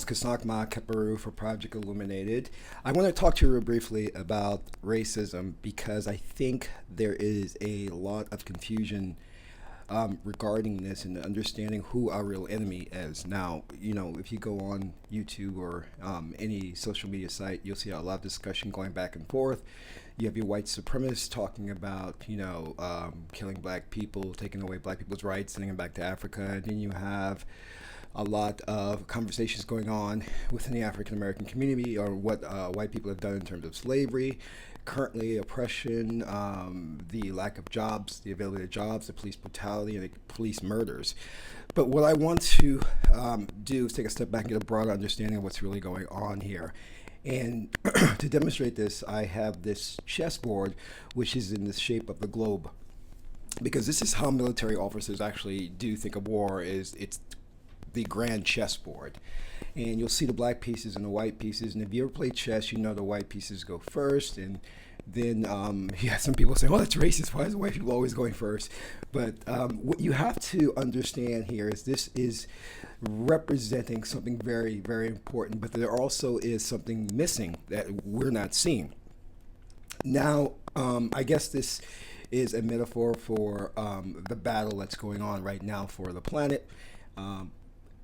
Kasakma Keperu for Project Illuminated. I want to talk to you real briefly about racism because I think there is a lot of confusion regarding this and understanding who our real enemy is. Now, if you go on YouTube or any social media site, you'll see a lot of discussion going back and forth. You have your white supremacists talking about, killing black people, taking away black people's rights, sending them back to Africa. And then you have a lot of conversations going on within the African American community or what white people have done in terms of slavery, currently oppression, the lack of jobs, the availability of jobs, the police brutality, and the police murders. But what I want to do is take a step back and get a broader understanding of what's really going on here. And to demonstrate this, I have this chessboard, which is in the shape of the globe. Because this is how military officers actually do think of war, is it's the grand chessboard. And you'll see the black pieces and the white pieces. And if you ever play chess, you know the white pieces go first. And then you have some people saying, well, that's racist. Why is the white people always going first? But what you have to understand here is this is representing something very, very important. But there also is something missing that we're not seeing. Now, I guess this is a metaphor for the battle that's going on right now for the planet.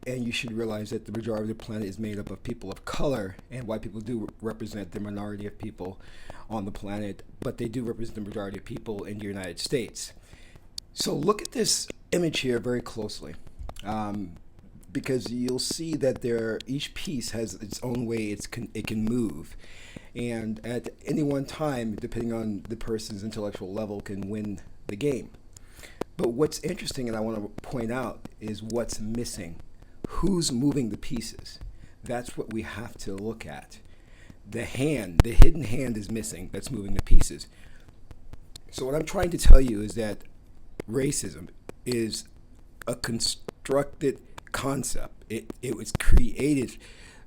And you should realize that the majority of the planet is made up of people of color, and white people do represent the minority of people on the planet, but they do represent the majority of people in the United States. So look at this image here very closely, because you'll see that each piece has its own way it can move. And at any one time, depending on the person's intellectual level, can win the game. But what's interesting, and I want to point out, is what's missing. Who's moving the pieces? That's what we have to look at. The hidden hand is missing that's moving the pieces. So what I'm trying to tell you is that racism is a constructed concept. It was created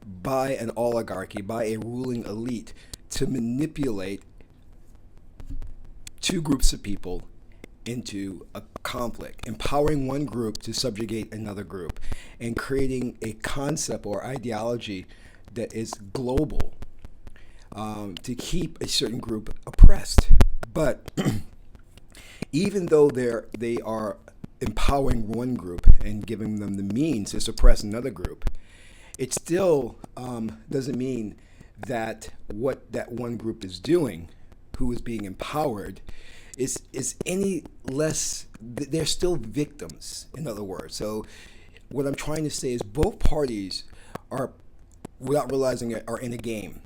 by an oligarchy, by a ruling elite to manipulate two groups of people into a conflict, empowering one group to subjugate another group, and creating a concept or ideology that is global to keep a certain group oppressed. But even though they are empowering one group and giving them the means to suppress another group, it still doesn't mean that what that one group is doing, who is being empowered, is any less. They're still victims, in other words. So what I'm trying to say is both parties are, without realizing it, are in a game,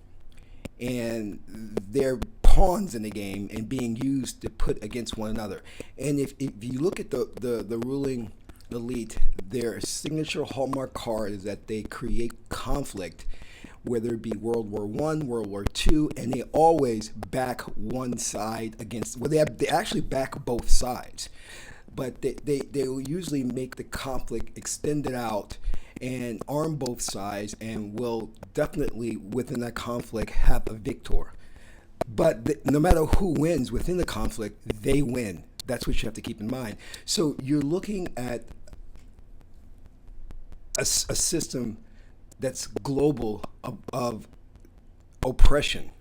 and they're pawns in the game and being used to put against one another. And if you look at the ruling elite, their signature hallmark card is that they create conflict, whether it be World War I, World War II, and they always back one side against, well, they actually back both sides. But they will usually make the conflict extended out and arm both sides, and will definitely, within that conflict, have a victor. But no matter who wins within the conflict, they win. That's what you have to keep in mind. So you're looking at a system that's global of oppression,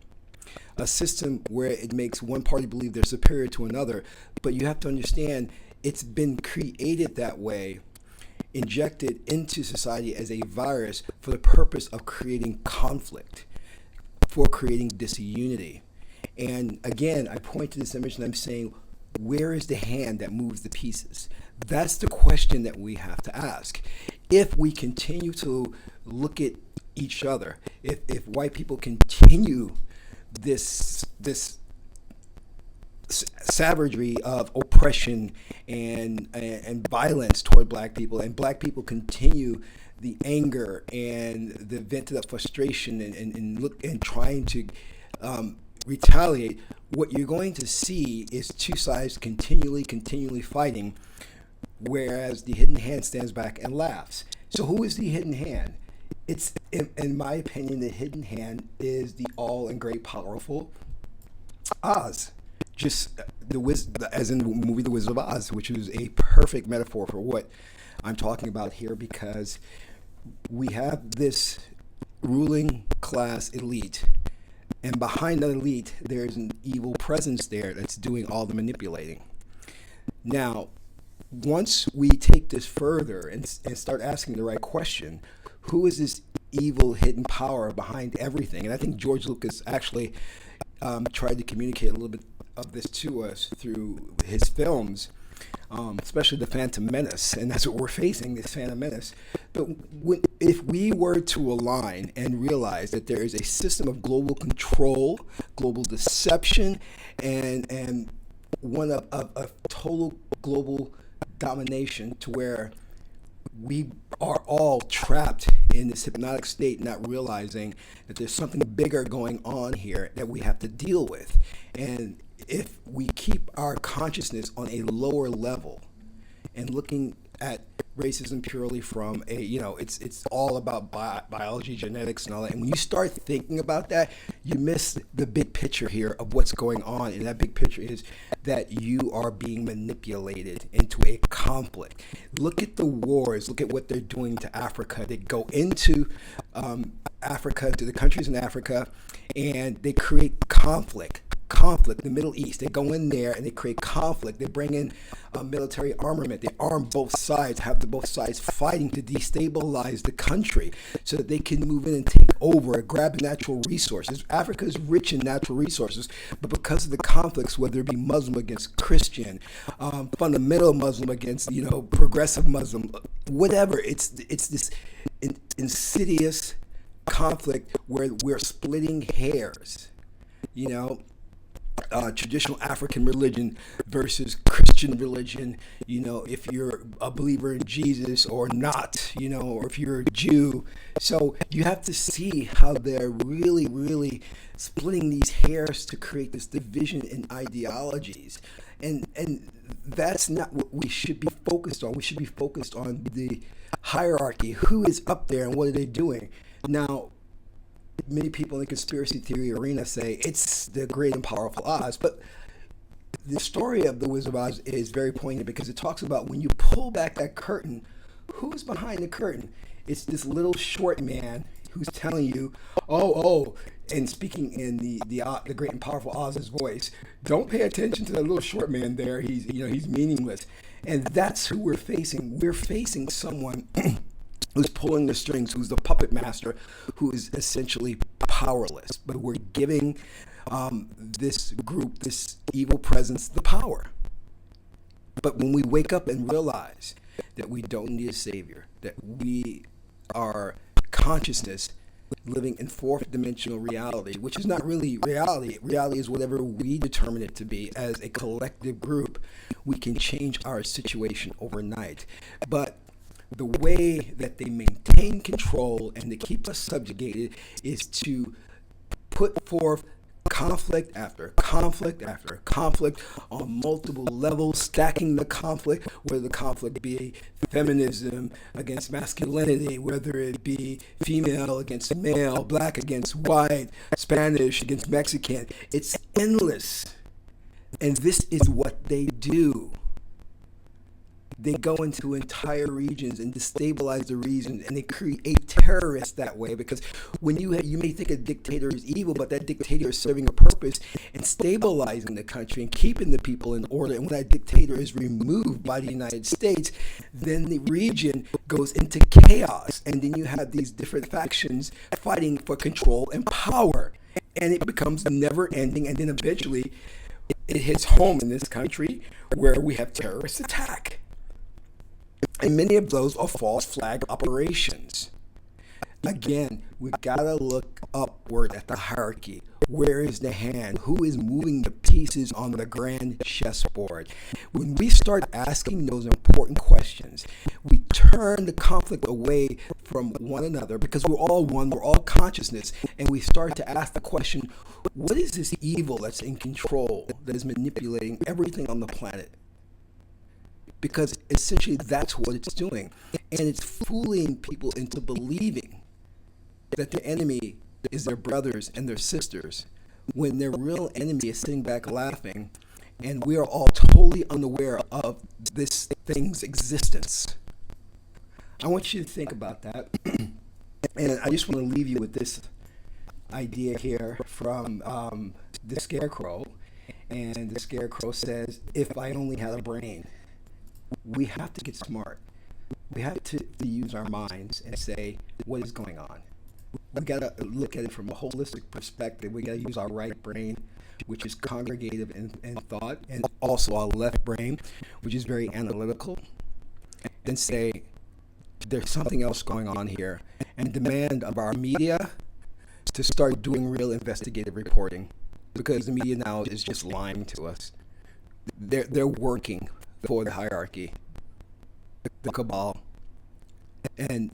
a system where it makes one party believe they're superior to another. But you have to understand it's been created that way, injected into society as a virus for the purpose of creating conflict, for creating disunity. And again, I point to this image and I'm saying, where is the hand that moves the pieces? That's the question that we have to ask. If we continue to look at each other, if white people continue this savagery of oppression and violence toward black people, and black people continue the anger and the vent of that frustration and trying to retaliate, what you're going to see is two sides continually fighting, whereas the hidden hand stands back and laughs. So who is the hidden hand? It's, in my opinion, the hidden hand is the all and great powerful Oz. Just as in the movie The Wizard of Oz, which is a perfect metaphor for what I'm talking about here, because we have this ruling class elite. And behind that elite, there's an evil presence there that's doing all the manipulating. Now, once we take this further and start asking the right question, who is this evil hidden power behind everything? And I think George Lucas actually tried to communicate a little bit of this to us through his films, especially The Phantom Menace. And that's what we're facing, this Phantom Menace. But if we were to align and realize that there is a system of global control, global deception, and one of total global domination, to where we are all trapped in this hypnotic state, not realizing that there's something bigger going on here that we have to deal with. And if we keep our consciousness on a lower level and looking at racism purely from a, it's all about biology, genetics, and all that. And when you start thinking about that, you miss the big picture here of what's going on. And that big picture is that you are being manipulated into a conflict. Look at the wars. Look at what they're doing to Africa. They go into Africa, to the countries in Africa, and they create conflict, the Middle East. They go in there and they create conflict. They bring in military armament. They arm both sides, have both sides fighting to destabilize the country so that they can move in and take over, grab natural resources. Africa is rich in natural resources, but because of the conflicts, whether it be Muslim against Christian, fundamental Muslim against, progressive Muslim, whatever, it's this insidious conflict where we're splitting hairs, traditional African religion versus Christian religion, if you're a believer in Jesus or not, or if you're a Jew. So you have to see how they're really, really splitting these hairs to create this division in ideologies. And that's not what we should be focused on. We should be focused on the hierarchy. Who is up there and what are they doing? Now, many people in the conspiracy theory arena say it's the great and powerful Oz, but the story of the Wizard of Oz is very poignant because it talks about when you pull back that curtain, who's behind the curtain? It's this little short man who's telling you, and speaking in the great and powerful Oz's voice, don't pay attention to that little short man there. He's meaningless, and that's who we're facing. We're facing someone who's pulling the strings, who's the puppet master, who is essentially powerless. But we're giving this group, this evil presence, the power. But when we wake up and realize that we don't need a savior, that we are consciousness living in fourth dimensional reality, which is not really reality. Reality is whatever we determine it to be as a collective group. We can change our situation overnight. But the way that they maintain control and to keep us subjugated is to put forth conflict after conflict after conflict on multiple levels, stacking the conflict, whether the conflict be feminism against masculinity, whether it be female against male, black against white, Spanish against Mexican. It's endless. And this is what they do. They go into entire regions and destabilize the region, and they create terrorists that way. Because when you may think a dictator is evil, but that dictator is serving a purpose and stabilizing the country and keeping the people in order. And when that dictator is removed by the United States, then the region goes into chaos, and then you have these different factions fighting for control and power, and it becomes never ending. And then eventually, it hits home in this country where we have terrorist attack. And many of those are false flag operations. Again, we've got to look upward at the hierarchy. Where is the hand? Who is moving the pieces on the grand chessboard? When we start asking those important questions, we turn the conflict away from one another because we're all one, we're all consciousness, and we start to ask the question, what is this evil that's in control, that is manipulating everything on the planet? Because essentially that's what it's doing. And it's fooling people into believing that their enemy is their brothers and their sisters, when their real enemy is sitting back laughing, and we are all totally unaware of this thing's existence. I want you to think about that. And I just want to leave you with this idea here from the Scarecrow. And the Scarecrow says, if I only had a brain. We have to get smart. We have to use our minds and say, what is going on? We got to look at it from a holistic perspective. We got to use our right brain, which is congregative in thought, and also our left brain, which is very analytical, and say, there's something else going on here, and demand of our media to start doing real investigative reporting, because the media now is just lying to us. They're working for the hierarchy, the cabal, and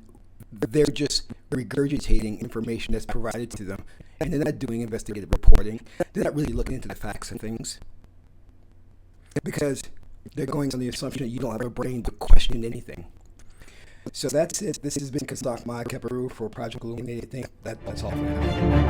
they're just regurgitating information that's provided to them, and they're not doing investigative reporting. They're not really looking into the facts of things, because they're going on the assumption that you don't have a brain to question anything. So that's it. This has been Kastak Ma Keperu for Project Illuminated. I think that's all for now.